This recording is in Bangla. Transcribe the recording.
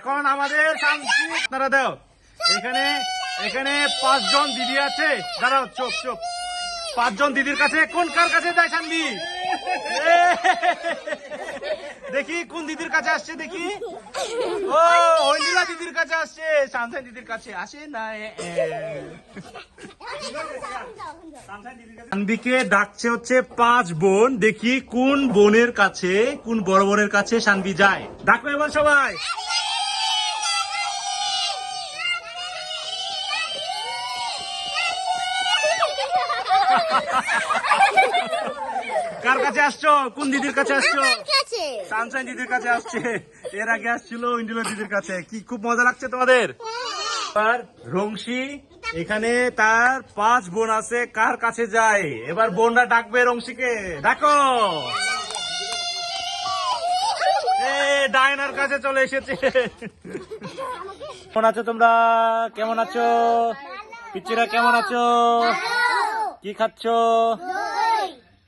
এখন আমাদের শান্তি আপনারা দাও। এখানে এখানে 5 জন দিদি আছে। দাঁড়াও, চুপ চুপ। 5 জন দিদির কাছে কোন কার কাছে যায় শান্তি? দেখি কোন দিদির কাছে আসছে দেখি। ও ঐন্দ্রিলা দিদির কাছে আসছে, শান্তাই দিদির কাছে আসে না। শান্তিকে ডাকছে হচ্ছে 5 বোন। দেখি কোন বোনের কাছে, কোন বড় বোনের কাছে শান্তি যায়। ডাকো এবার সবাই। কার কাছে আসছো? কোন দিদির কাছে আসছো? সানশাইন দিদির কাছে আসছে। এর আগে আসছিল ইন্ডিলা দিদির কাছে। কি খুব মজা লাগছে তোমাদের? আর রংশী এখানে তার 5 বোন আছে, কার কাছে যায়? এবার বোনরা ডাকবে রংশীকে। ডাকো। ডায়নার কাছে চলে এসেছে। কেমন আছো তোমরা? কেমন আছো? পিচ্চিরা কেমন আছো? কি খাচ্ছো?